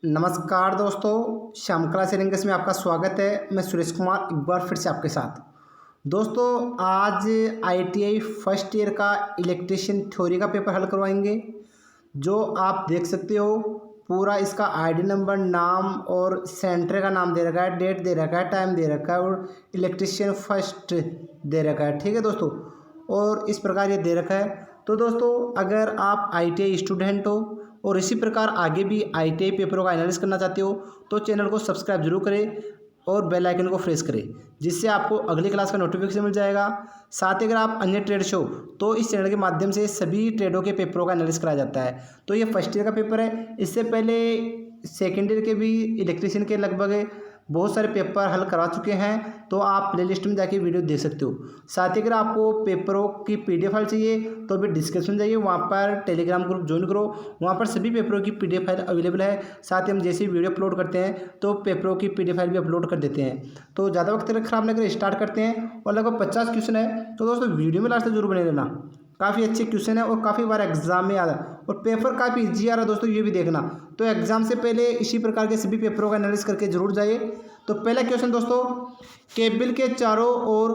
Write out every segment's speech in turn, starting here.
नमस्कार दोस्तों, श्यामकला सेलिंग्स में आपका स्वागत है। मैं सुरेश कुमार एक बार फिर से आपके साथ। दोस्तों, आज आईटीआई फर्स्ट ईयर का इलेक्ट्रीशियन थ्योरी का पेपर हल करवाएंगे। जो आप देख सकते हो, पूरा इसका आईडी नंबर, नाम और सेंटर का नाम दे रखा है, डेट दे रखा है, टाइम दे रखा है और इलेक्ट्रीशियन फर्स्ट दे रखा है। ठीक है दोस्तों, और इस प्रकार ये दे रखा है। तो दोस्तों, अगर आप आईटीआई स्टूडेंट हो और इसी प्रकार आगे भी आईटीआई पेपरों का एनालिसिस करना चाहते हो तो चैनल को सब्सक्राइब जरूर करें और बेल आइकन को प्रेस करें, जिससे आपको अगली क्लास का नोटिफिकेशन मिल जाएगा। साथ ही अगर आप अन्य ट्रेड्स हो तो इस चैनल के माध्यम से सभी ट्रेडों के पेपरों का एनालिसिस कराया जाता है। तो ये फर्स्ट ईयर का पेपर है। इससे पहले सेकेंड ईयर के भी इलेक्ट्रीशियन के लगभग बहुत सारे पेपर हल करा चुके हैं, तो आप प्लेलिस्ट में जाके वीडियो देख सकते हो। साथ ही अगर आपको पेपरों की पीडीएफ फाइल चाहिए तो भी डिस्क्रिप्शन जाइए, वहाँ पर टेलीग्राम ग्रुप ज्वाइन करो, वहाँ पर सभी पेपरों की पीडीएफ फाइल अवेलेबल है। साथ ही हम जैसे वीडियो अपलोड करते हैं तो पेपरों की पीडीएफ फाइल भी अपलोड कर देते हैं। तो ज़्यादा वक्त खराब नहीं कर स्टार्ट करते हैं। और लगभग 50 क्वेश्चन है, तो दोस्तों वीडियो में लास्ट तक जरूर बने रहना। काफ़ी अच्छे क्वेश्चन है और काफ़ी बार एग्जाम में आ रहा है और पेपर काफ़ी ईजी आ रहा है दोस्तों, ये भी देखना। तो एग्जाम से पहले इसी प्रकार के सभी पेपरों का एनालिसिस करके जरूर जाइए। तो पहला क्वेश्चन दोस्तों, केबल के चारों ओर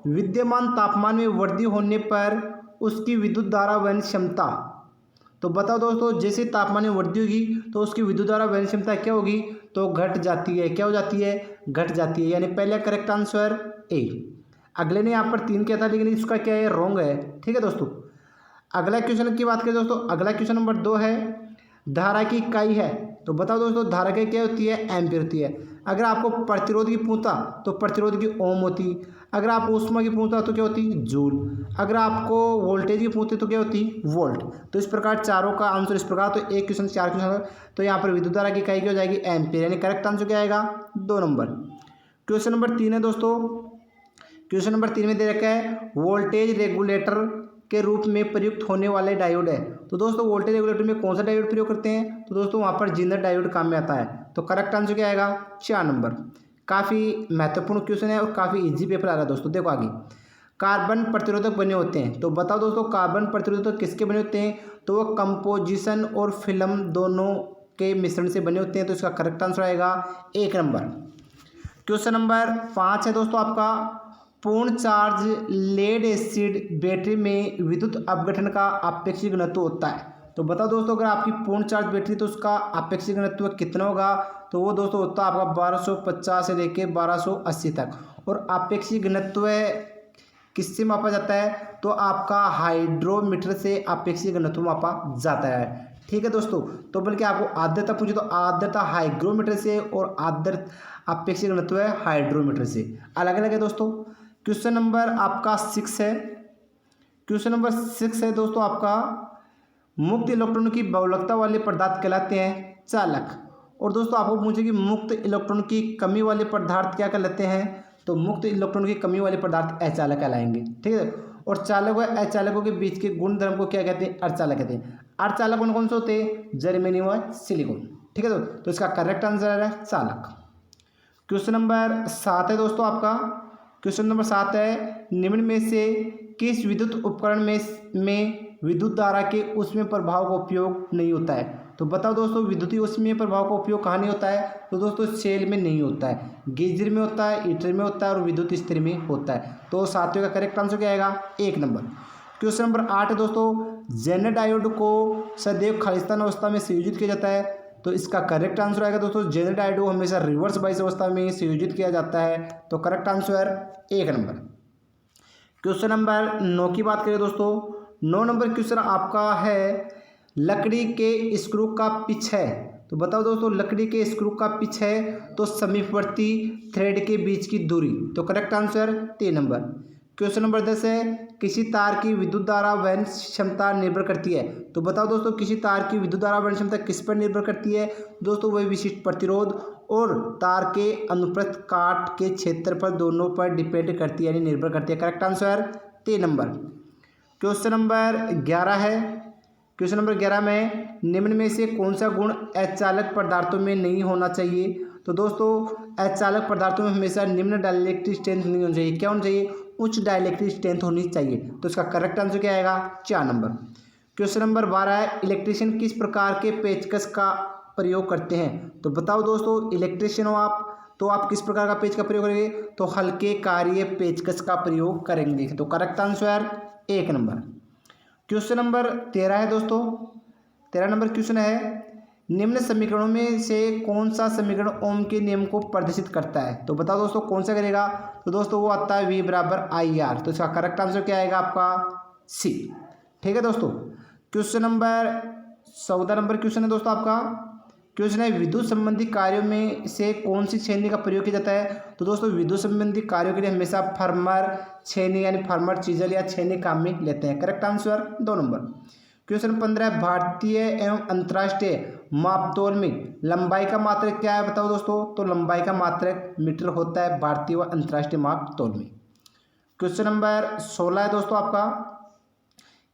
विद्यमान तापमान में वृद्धि होने पर उसकी विद्युत धारा वहन क्षमता। तो बताओ दोस्तों, जैसे तापमान में वृद्धि होगी तो उसकी विद्युत धारा वहन क्षमता क्या होगी? तो घट जाती है। क्या हो जाती है? घट जाती है। यानी पहला करेक्ट आंसर ए। अगले ने यहाँ पर 3 किया था लेकिन इसका क्या है, रॉन्ग है। ठीक है दोस्तों, अगला क्वेश्चन की बात करें दोस्तों, अगला क्वेश्चन नंबर 2 है, धारा की इकाई है। तो बताओ दोस्तों, धारा की क्या होती है? एम्पीयर होती है। अगर आपको प्रतिरोध की पूछता तो प्रतिरोध की ओम होती। अगर आप ऊष्मा की पूछता तो क्या होती? जूल। अगर आपको वोल्टेज की पूछते तो क्या होती? वोल्ट। तो इस प्रकार चारों का आंसर इस प्रकार। तो एक क्वेश्चन 4 क्वेश्चन, तो यहाँ पर विद्युत धारा की इकाई क्या हो जाएगी? एम्पीयर। यानी करेक्ट आंसर क्या आएगा? 2 नंबर। क्वेश्चन नंबर 3 है दोस्तों, क्वेश्चन नंबर 3 में दे रखा है वोल्टेज रेगुलेटर के रूप में प्रयुक्त होने वाले डायोड है। तो दोस्तों, वोल्टेज रेगुलेटर में कौन सा डायोड प्रयोग करते हैं? तो दोस्तों, वहाँ पर जिंदर डायोड काम में आता है। तो करेक्ट आंसर क्या आएगा? 4 नंबर। काफ़ी महत्वपूर्ण क्वेश्चन है और काफ़ी इजी पेपर आ रहा है दोस्तों। देखो आगे, कार्बन प्रतिरोधक बने होते हैं। तो बताओ दोस्तों, कार्बन प्रतिरोधक किसके बने होते हैं? तो वो कंपोजिशन और फिल्म दोनों के मिश्रण से बने होते हैं। तो इसका करेक्ट आंसर आएगा 1 नंबर। क्वेश्चन नंबर 5 है दोस्तों आपका, पूर्ण चार्ज लेड एसिड बैटरी में विद्युत अपघटन का आपेक्षिक घनत्व होता है। तो बताओ दोस्तों, अगर आपकी पूर्ण चार्ज बैटरी तो उसका आपेक्षिक घनत्व कितना होगा? तो वो दोस्तों होता है आपका 1250 से लेकर 1280 तक। और आपेक्षिक घनत्व किससे मापा जाता है? तो आपका हाइड्रोमीटर से आपेक्षिक घनत्व मापा जाता है। ठीक है दोस्तों, तो बल्कि आपको आर्द्रता पूछे तो आर्द्रता हाइग्रोमीटर से और आर्द्रता आपेक्षिक घनत्व है हाइड्रोमीटर से। अलग अलग है दोस्तों। क्वेश्चन नंबर आपका 6 है, क्वेश्चन नंबर 6 है दोस्तों आपका, मुक्त इलेक्ट्रॉन की बहुलकता वाले पदार्थ कहलाते हैं चालक। और दोस्तों आपको पूछे कि मुक्त इलेक्ट्रॉन की कमी वाले पदार्थ क्या कहलाते हैं? तो मुक्त इलेक्ट्रॉन की कमी वाले पदार्थ अचालक कहलाएंगे। ठीक है, और चालक व अचालकों के बीच के गुण धर्म को क्या कहते हैं? अर्धचालक कहते हैं। अर्धचालक कौन कौन से होते हैं? जर्मेनियम व सिलिकॉन। ठीक है तो इसका करेक्ट आंसर है चालक। क्वेश्चन नंबर 7 है दोस्तों आपका, क्वेश्चन नंबर 7 है, निम्न में से किस विद्युत उपकरण में विद्युत धारा के ऊष्मीय प्रभाव का उपयोग नहीं होता है? तो बताओ दोस्तों, विद्युतीय ऊष्मीय प्रभाव का उपयोग कहाँ नहीं होता है? तो दोस्तों सेल में नहीं होता है, गीजर में होता है, हीटर में होता है और विद्युत स्त्री में होता है। तो साथियों का करेक्ट आंसर क्या आएगा? 1 नंबर। क्वेश्चन नंबर 8 है दोस्तों, जेनर डायोड को सदैव खालिस्तान अवस्था में संयोजित किया जाता है। तो इसका करेक्ट आंसर आएगा दोस्तों, जेनर डायोड को हमेशा रिवर्स बाइस अवस्था में संयोजित किया जाता है। तो correct answer 1 number. Question number 9 की बात करें दोस्तों, 9 नंबर क्वेश्चन आपका है, लकड़ी के स्क्रू का पिच है। तो बताओ दोस्तों, लकड़ी के स्क्रू का पिच है तो समीपवर्ती थ्रेड के बीच की दूरी। तो correct answer 3 number. Question number 10 है, किसी तार की विद्युत धारा वहन क्षमता निर्भर करती है। तो बताओ दोस्तों, किसी तार की विद्युत धारा वहन क्षमता किस पर निर्भर करती है? दोस्तों वही विशिष्ट प्रतिरोध और तार के अनुप्रस्थ काट के क्षेत्रफल दोनों पर डिपेंड करती है, यानी निर्भर करती है। Correct answer 3 number. Question number 11 है, क्वेश्चन नंबर 11 में निम्न में से कौन सा गुण अचालक पदार्थों में नहीं होना चाहिए? तो दोस्तों, अचालक पदार्थों में हमेशा निम्न डाइलेक्ट्रिक स्ट्रेंथ नहीं होनी चाहिए। क्या होनी चाहिए? उच्च डाइलेक्ट्रिक स्ट्रेंथ होनी चाहिए। तो इसका करेक्ट आंसर क्या आएगा? 4 नंबर। क्वेश्चन नंबर 12 है, इलेक्ट्रीशियन किस प्रकार के पेचकस का प्रयोग करते हैं? तो बताओ दोस्तों, इलेक्ट्रीशियन हो आप तो आप किस प्रकार का पेज का प्रयोग करेंगे? तो हल्के कार्य पेचकस का प्रयोग करेंगे। तो correct answer 1 number. Question number 13 है दोस्तों। 13 नंबर क्वेश्चन है, निम्न समीकरणों में से कौन सा समीकरण ओम के नियम को प्रदर्शित करता है? तो बताओ दोस्तों कौन सा करेगा? तो दोस्तों वो आता है V बराबर IR। तो इसका करेक्ट आंसर क्या आएगा आपका? C। ठीक है दोस्तों। क्वेश्चन नंबर 14 नंबर क्वेश्चन है दोस्तों आपका। क्वेश्चन है, विद्युत संबंधी कार्यों में से कौन सी छेनी का प्रयोग किया जाता है? तो दोस्तों विद्युत संबंधी कार्यों के लिए हमेशा फर्मर छेनी यानी फर्मर चीजल या छेनी काम में लेते हैं। Correct answer 2 number. क्वेश्चन 15, भारतीय एवं अंतर्राष्ट्रीय मापतोल में लंबाई का मात्रक क्या है? बताओ दोस्तों। तो लंबाई का मात्रक मीटर होता है भारतीय व अंतर्राष्ट्रीय मापतोल में। क्वेश्चन नंबर 16 है दोस्तों आपका।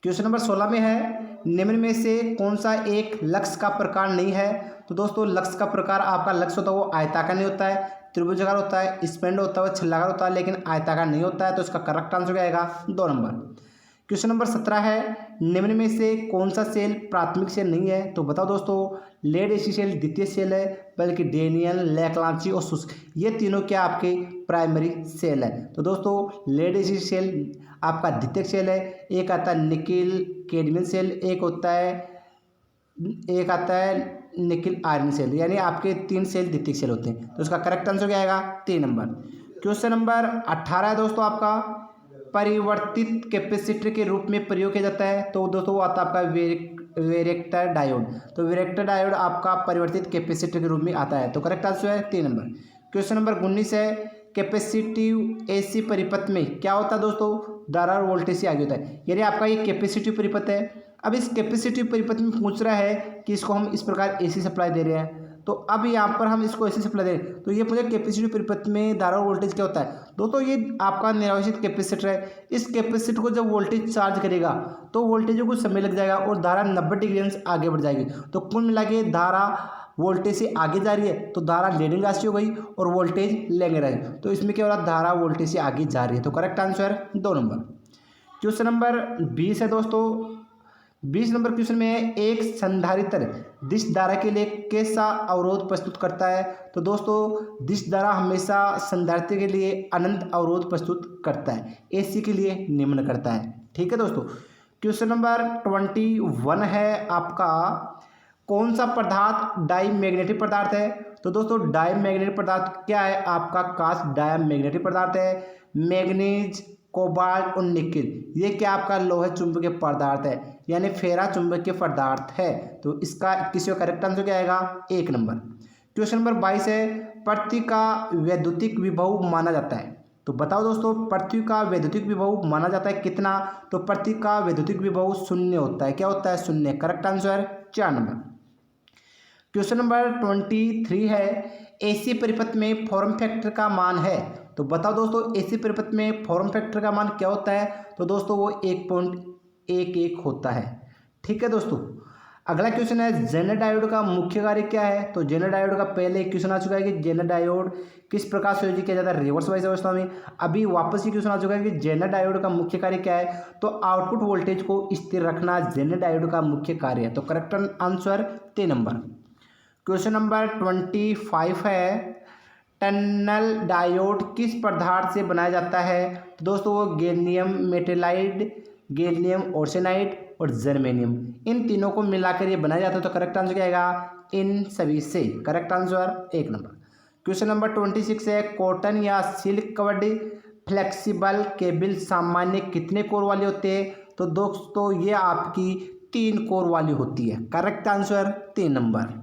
क्वेश्चन नंबर 16 में है, निम्न में से कौन सा एक लक्स का प्रकार नहीं है? तो दोस्तों लक्स का प्रकार आपका लक्स होता है वो आयताकार नहीं होता है, त्रिभुजाकार होता है, स्पैंड होता है, छल्लाकार होता है, लेकिन आयताकार नहीं होता है। तो इसका करेक्ट आंसर क्या आएगा? 2 नंबर। क्वेश्चन नंबर 17 है, निम्न में से कौन सा सेल प्राथमिक सेल नहीं है? तो बताओ दोस्तों, लेड एसिड सेल द्वितीय सेल है, बल्कि डेनियल, लैक्लांची और शुष्क ये तीनों क्या आपके प्राइमरी सेल है? तो दोस्तों लेड एसिड सेल आपका द्वितीयक सेल है। एक आता है निकिल कैडमियम सेल, एक आता है निकिल आयरन सेल, यानी आपके 3 सेल द्वितीयक सेल होते हैं। तो इसका करेक्ट आंसर क्या आएगा? 3 नंबर। क्वेश्चन नंबर 18 है दोस्तों आपका, परिवर्तित कैपेसिटर के रूप में प्रयोग किया जाता है? तो दोस्तों वो आता है आपका वेरेक्टर डायोड। तो वेरेक्टर डायोड आपका परिवर्तित कैपेसिटर के रूप में आता है। तो करेक्ट आंसर है 3 नंबर। क्वेश्चन नंबर 19 है, कैपेसिटिव एसी परिपथ में क्या होता है दोस्तों? धारा और वोल्टेज से आगे होता है, यानी आपका ये कैपेसिटिव परिपथ है। अब इस कैपेसिटिव परिपथ में पूछ रहा है कि इसको हम इस प्रकार एसी सप्लाई दे रहे हैं, तो अब यहाँ पर हम इसको एसी सप्लाई दे रहे हैं, तो ये पूछे कैपेसिटिव परिपथ में धारा और वोल्टेज क्या होता है? दोस्तों ये आपका निरावशित कैपेसिटर है। इस कैपेसिटर को जब वोल्टेज चार्ज करेगा तो वोल्टेज को कुछ समय लग जाएगा और धारा 90 डिग्री से आगे बढ़ जाएगी। तो कुल मिला के धारा वोल्टेज से आगे जा रही है, तो धारा लीडिंग राशि हो गई और वोल्टेज लेंगे रहे, तो इसमें क्या हो रहा? धारा वोल्टेज से आगे जा रही है। तो correct answer 2 number. Question number 20 है दोस्तों। 20 नंबर क्वेश्चन में है, एक संधारित्र दिश धारा के लिए कैसा अवरोध प्रस्तुत करता है? तो दोस्तों दिश धारा हमेशा संधारित्र के लिए अनंत अवरोध प्रस्तुत करता है, एसी के लिए निम्न करता है। ठीक है दोस्तों। क्वेश्चन नंबर 21 है आपका, कौन सा पदार्थ डाईमैग्नेटिक पदार्थ है? तो दोस्तों डाईमैग्नेटिक पदार्थ क्या है? आपका कास्ट डाईमैग्नेटिक पदार्थ है। मैग्नीज, कोबाल्ट और निकिल ये क्या आपका लोहे चुंबकीय पदार्थ है, यानी फेरा चुंबकीय पदार्थ है। तो इसका 21वां करेक्ट आंसर क्या आएगा? 1 नंबर। क्वेश्चन नंबर 22 है, पृथ्वी का वैद्युतिक विभव माना जाता है? तो बताओ दोस्तों, पृथ्वी का वैद्युतिक विभव माना जाता है कितना? तो पृथ्वी का वैद्युतिक विभव 0 होता है। क्या होता है? 0। Correct answer 4 number. Question number 23 है, एसी परिपथ में फॉर्म फैक्टर का मान है? तो बताओ दोस्तों, एसी परिपथ में फॉर्म फैक्टर का मान क्या होता है? तो दोस्तों वो 1.11 होता है। ठीक है दोस्तों। अगला क्वेश्चन है, जेनर डायोड का मुख्य कार्य क्या है? तो जेनर डायोड का पहले क्वेश्चन आ चुका है कि जेनर डायोड किस प्रकार से किया जाता है रिवर्स वाइज अवस्था में। अभी वापस ही क्वेश्चन आ चुका है कि जेनर डायोड का मुख्य कार्य क्या है? तो आउटपुट वोल्टेज को स्थिर रखना जेनर डायोड का मुख्य कार्य है। तो correct answer 3 number. Question number 25 है, टनल डायोड किस पदार्थ से बनाया जाता है? तो दोस्तों वो गैलियम मेटेलाइड, गैलियम आर्सेनाइड और जर्मेनियम इन तीनों को मिलाकर ये बनाया जाता है। तो करेक्ट आंसर क्या आएगा? इन सभी से। Correct answer 1 number. Question number 26 है, कॉटन या सिल्क कवर्ड फ्लेक्सिबल केबल सामान्य कितने कोर वाले होते हैं? तो दोस्तों ये आपकी 3 कोर वाली होती है। Correct answer 3 number.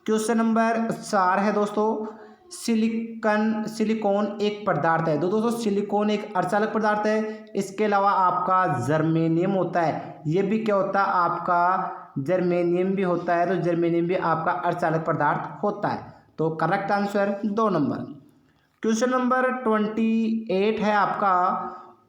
Question number 4 है दोस्तों, सिलिकॉन एक पदार्थ है? तो दोस्तों सिलिकॉन एक अर्धचालक पदार्थ है। इसके अलावा आपका जर्मेनियम होता है, ये भी क्या होता है? आपका जर्मेनियम भी होता है। तो जर्मेनियम भी आपका अर्धचालक पदार्थ होता है। तो correct answer 2 number. Question number 28 है आपका,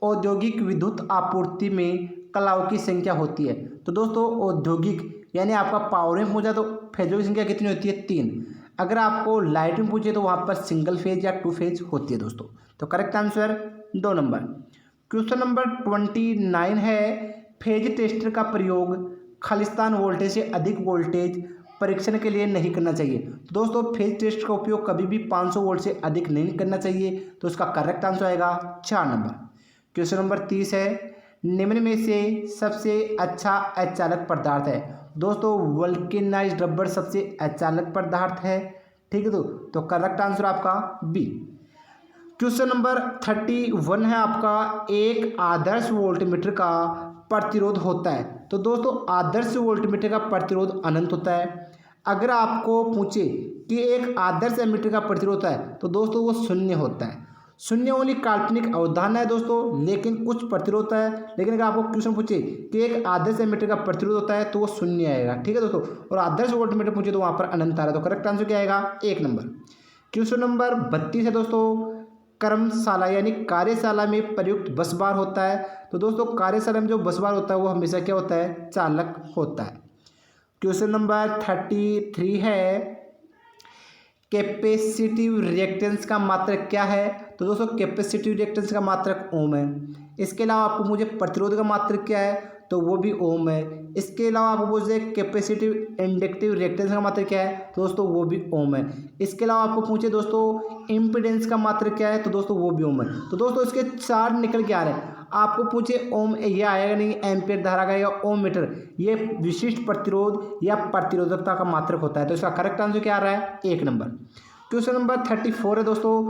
औद्योगिक विद्युत आपूर्ति में कलाओं की संख्या होती है? तो दोस्तों औद्योगिक यानी आपका पावर में पूछा तो फेजों की संख्या कितनी होती है? 3। अगर आपको लाइट में पूछे तो वहाँ पर सिंगल फेज या 2 फेज होती है दोस्तों। तो correct answer 2 number. Question number 29 है, फेज टेस्टर का प्रयोग खालिस्तान वोल्टेज से अधिक वोल्टेज परीक्षण के लिए नहीं करना चाहिए। तो दोस्तों फेज टेस्ट का उपयोग कभी भी 500 वोल्ट से अधिक नहीं करना चाहिए। तो इसका करेक्ट आंसर आएगा 4 नंबर। क्वेश्चन नंबर 30 है, निम्न में से सबसे अच्छा अचालक पदार्थ है। दोस्तों वल्केनाइज्ड रबर सबसे अचालक पदार्थ है। ठीक है, तो करेक्ट आंसर आपका बी। क्वेश्चन नंबर 31 है आपका, एक आदर्श वोल्टमीटर का प्रतिरोध होता है। तो दोस्तों आदर्श वोल्टमीटर का प्रतिरोध अनंत होता है। अगर आपको पूछे कि एक आदर्श एमीटर का प्रतिरोध होता है तो दोस्तों वो शून्य होता है। शून्य वाली काल्पनिक अवधारणा है दोस्तों, लेकिन कुछ प्रतिरोध होता है। लेकिन अगर आपको क्वेश्चन पूछे कि एक आदर्श एमीटर का प्रतिरोध होता है तो वो शून्य आएगा। ठीक है दोस्तों, और आदर्श वोल्टमीटर पूछे तो वहाँ पर अनंत आ रहा है। तो करेक्ट आंसर क्या आएगा? 1 नंबर। क्वेश्चन नंबर 32 है दोस्तों, कर्मशाला यानी कार्यशाला में प्रयुक्त बस बार होता है। तो दोस्तों कार्यशाला में जो बस बार होता है वो हमेशा क्या होता है? चालक होता है। क्वेश्चन नंबर 33 है, कैपेसिटिव रिएक्टेंस का मात्रक क्या है? तो दोस्तों कैपेसिटिव रिएक्टेंस का मात्रक ओम है। इसके अलावा आपको मुझे प्रतिरोध का मात्रक क्या है? तो वो भी ओम है। इसके अलावा आपको पूछे कैपेसिटिव इंडक्टिव रिएक्टेंस का मात्रक क्या है? तो दोस्तों वो भी ओम है। इसके अलावा आपको पूछे दोस्तों इम्पीडेंस का मात्रक क्या है? तो दोस्तों वो भी ओम है। तो दोस्तों इसके 4 निकल के आ रहे हैं। आपको पूछे ओम ये आएगा नहीं, एम्पियर धारा का या ओम मीटर, ये विशिष्ट प्रतिरोध या प्रतिरोधकता का मात्रक होता है। तो इसका करेक्ट आंसर क्या आ रहा है? 1 नंबर। क्वेश्चन नंबर 34 है दोस्तों,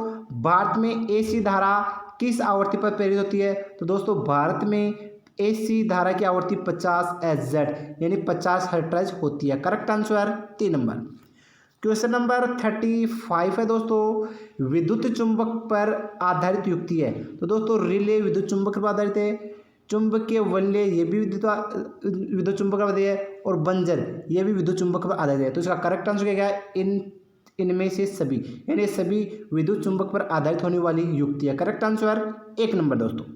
भारत में एसी धारा किस आवृत्ति पर प्रेरित होती है? तो दोस्तों भारत में एसी धारा की आवृत्ति 50 Hz यानी 50 हर्ट्ज होती है। Correct answer 3 number. Question number 35 है दोस्तों, विद्युत चुंबक पर आधारित युक्ति है। तो दोस्तों रिले विद्युत चुंबक पर आधारित है, चुंबकीय वलय ये भी विद्युत चुंबक पर आधारित है, और बंजर ये भी विद्युत चुंबक पर आधारित है। तो इसका करेक्ट आंसर क्या है? इनमें से सभी, यानी सभी विद्युत चुंबक पर आधारित होने वाली युक्ति है। करेक्ट आंसर 1 नंबर दोस्तों।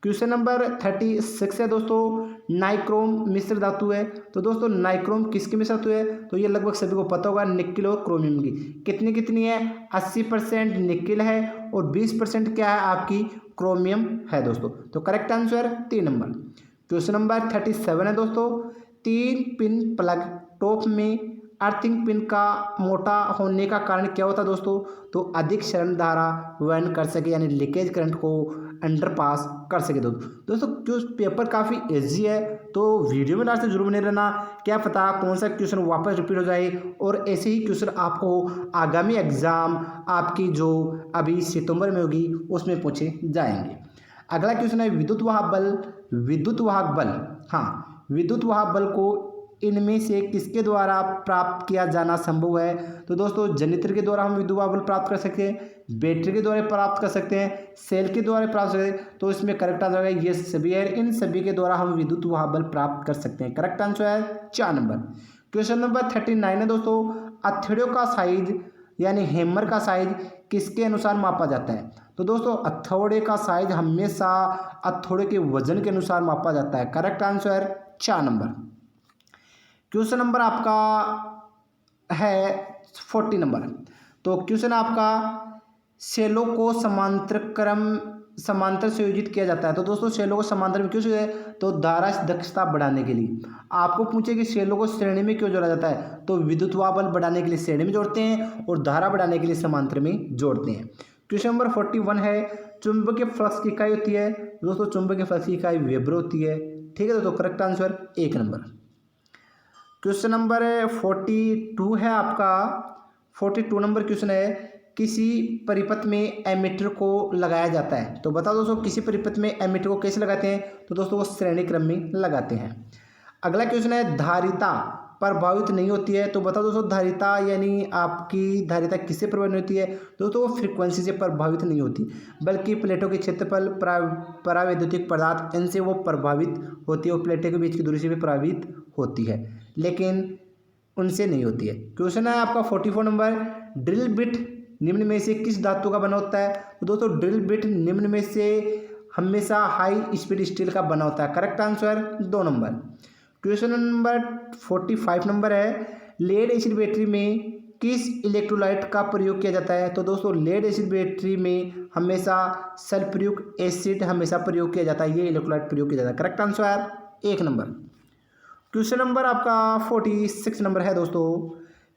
क्वेश्चन नंबर 36 है दोस्तों, नाइक्रोम मिश्र धातु है। तो दोस्तों नाइक्रोम किसकी मिश्र धातु है? तो ये लगभग सभी को पता होगा, निकिल और क्रोमियम की। कितनी है? 80% निकिल है और 20% क्या है आपकी? क्रोमियम है दोस्तों। तो correct answer 3 number. Question number 37 है दोस्तों, 3 पिन प्लग टॉप में अर्थिंग पिन का मोटा होने का कारण क्या होता है दोस्तों? तो अधिक शरण धारा वहन कर सके, यानी लीकेज करंट को अंडर पास कर सके। दोस्तों पेपर काफ़ी इजी है, तो वीडियो में लास्ट से जरूर बने रहना। क्या पता कौन सा क्वेश्चन वापस रिपीट हो जाए, और ऐसे ही क्वेश्चन आपको आगामी एग्जाम आपकी जो अभी सितंबर में होगी उसमें पूछे जाएंगे। अगला क्वेश्चन है विद्युत वाहक बल। विद्युत वाहक बल, हाँ, विद्युत वाहक बल को इनमें से किसके द्वारा प्राप्त किया जाना संभव है? तो दोस्तों जनित्र के द्वारा हम विद्युत वाहक बल प्राप्त कर सकते हैं, बैटरी के द्वारा प्राप्त कर सकते हैं, सेल के द्वारा प्राप्त कर सकते हैं। तो इसमें करेक्ट आंसर है ये सभी है, इन सभी के द्वारा हम विद्युत वाहक बल प्राप्त कर सकते हैं। करेक्ट आंसर है 4 नंबर। क्वेश्चन नंबर 39 है दोस्तों, हथौड़े का साइज यानी हैमर का साइज किसके अनुसार मापा जाता है? तो दोस्तों हथौड़े का साइज हमेशा हथौड़े के वजन के अनुसार मापा जाता है। Correct answer 4 number. Question number आपका है 40 नंबर। तो क्वेश्चन आपका सेलों को समांतर संयोजित किया जाता है। तो दोस्तों सेलों को समांतर में क्यों है? तो धारा दक्षता बढ़ाने के लिए। आपको पूछे कि सेलों को श्रेणी में क्यों जोड़ा जाता है? तो विद्युत वाहक बल बढ़ाने के लिए श्रेणी में जोड़ते हैं और धारा बढ़ाने के लिए समांतर में जोड़ते हैं। क्वेश्चन नंबर 41 है, चुंबकीय फ्लक्स की इकाई होती है। दोस्तों चुंबकीय फ्लक्स की इकाई वेबर होती है। ठीक है दोस्तों, correct answer 1 number. Question number 42 है आपका, 42 नंबर क्वेश्चन है, किसी परिपथ में एमीटर को लगाया जाता है। तो बताओ दोस्तों किसी परिपथ में एमीटर को कैसे लगाते हैं? तो दोस्तों वो श्रेणी क्रम में लगाते हैं। अगला क्वेश्चन है, धारिता प्रभावित नहीं होती है। तो बताओ दोस्तों धारिता यानी आपकी धारिता किससे प्रभावित नहीं होती है? दोस्तों वो फ्रीक्वेंसी से प्रभावित नहीं होती, बल्कि प्लेटों के क्षेत्रफल, परावैद्युतिक पदार्थ, इनसे वो प्रभावित होती है, और प्लेटों के बीच की दूरी से भी प्रभावित होती है, लेकिन उनसे नहीं होती है। क्वेश्चन है आपका 44 नंबर, ड्रिल बिट निम्न में से किस धातु का बना होता है? तो दोस्तों ड्रिल बिट निम्न में से हमेशा हाई स्पीड स्टील का बना होता है। Correct answer 2 number. Question number 45 number है, लेड एसिड बैटरी में किस इलेक्ट्रोलाइट का प्रयोग किया जाता है? तो दोस्तों लेड एसिड बैटरी में हमेशा सल्फ्यूरिक एसिड हमेशा प्रयोग किया जाता है, ये इलेक्ट्रोलाइट प्रयोग किया जाता है। Correct answer 1 number. Question number आपका 46 नंबर है दोस्तों,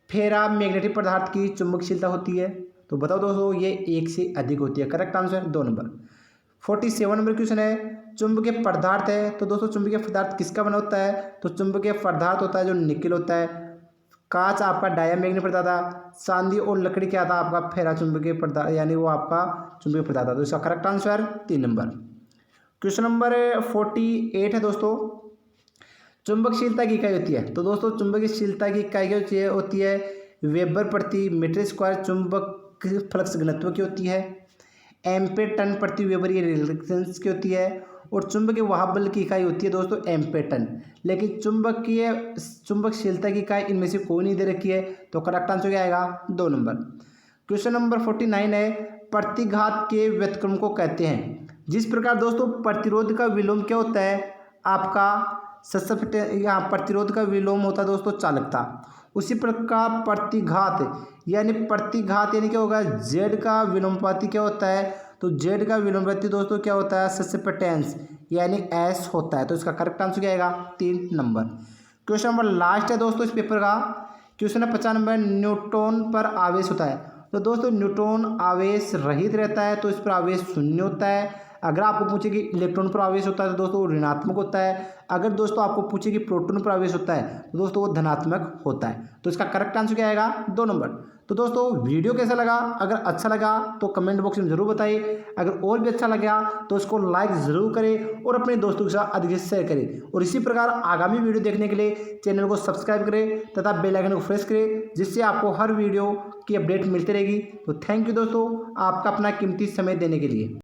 फेरा मैग्नेटिक पदार्थ की चुंबकशीलता होती है, तो बताओ दोस्तों ये 1 से अधिक होती है। Correct answer 2 number. 47 number question है, चुंबकीय पदार्थ है, तो दोस्तों चुंबकीय पदार्थ किसका बना होता है, तो चुंबकीय पदार्थ होता है जो निकल होता है, कांच आपका डायमैग्नेटिक पदार्थ था, चांदी और लकड़ी क्या था आपका फेरा चुंबकीय पदार्थ, यानी वो आपका चुंबकीय पदार्थ था। तो इसका correct answer 3 number. Question number 48 है दोस्तों, चुंबकशीलता की इकाई होती है, तो दोस्तों चुंबकशीलता की इकाई क्या होती है, वेबर प्रति मीटर स्क्वायर चुंबक फ्लक्स घनत्व की होती है, एम्पेयर टन प्रति वेबर ये रिलक्टेंस की होती है, और चुंबकीय वहाब बल की इकाई होती है दोस्तों एम्पेयर टन। लेकिन चुंबकशीलता की इकाई इनमें से कोई नहीं दे रखी है, तो करेक्ट आंसर क्या आएगा 2 नंबर। क्वेश्चन नंबर 49 है, प्रतिघात के व्युत्क्रम को कहते हैं। जिस प्रकार दोस्तों प्रतिरोध का विलोम क्या होता है आपका यहाँ प्रतिरोध का विलोम होता है दोस्तों चालकता, उसी प्रकार प्रतिघात यानी क्या होगा, जेड का विलोमानुपाती क्या होता है, तो जेड का विलोमानुपाती दोस्तों क्या होता है, ससेप्टेंस यानी एस होता है। तो इसका करेक्ट आंसर क्या आएगा 3 नंबर। क्वेश्चन नंबर लास्ट है दोस्तों इस पेपर का, क्वेश्चन है 50 नंबर, न्यूट्रॉन पर आवेश होता है, तो दोस्तों न्यूट्रॉन आवेश रहित रहता है, तो इस पर आवेश शून्य होता है। अगर आपको पूछे कि इलेक्ट्रॉन पर आवेश होता है तो दोस्तों वो ऋणात्मक होता है। अगर दोस्तों आपको पूछे कि प्रोटॉन पर आवेश होता है तो दोस्तों वो धनात्मक होता है। तो इसका करेक्ट आंसर क्या आएगा 2 नंबर। तो दोस्तों वीडियो कैसा लगा, अगर अच्छा लगा तो कमेंट बॉक्स में ज़रूर बताइए, अगर और भी अच्छा लगा तो इसको लाइक ज़रूर करें और अपने दोस्तों के साथ अधिक से शेयर करें। और इसी प्रकार आगामी वीडियो देखने के लिए चैनल को सब्सक्राइब करें तथा बेल आइकन को प्रेस करें, जिससे आपको हर वीडियो की अपडेट मिलती रहेगी। तो थैंक यू दोस्तों आपका अपना कीमती समय देने के लिए।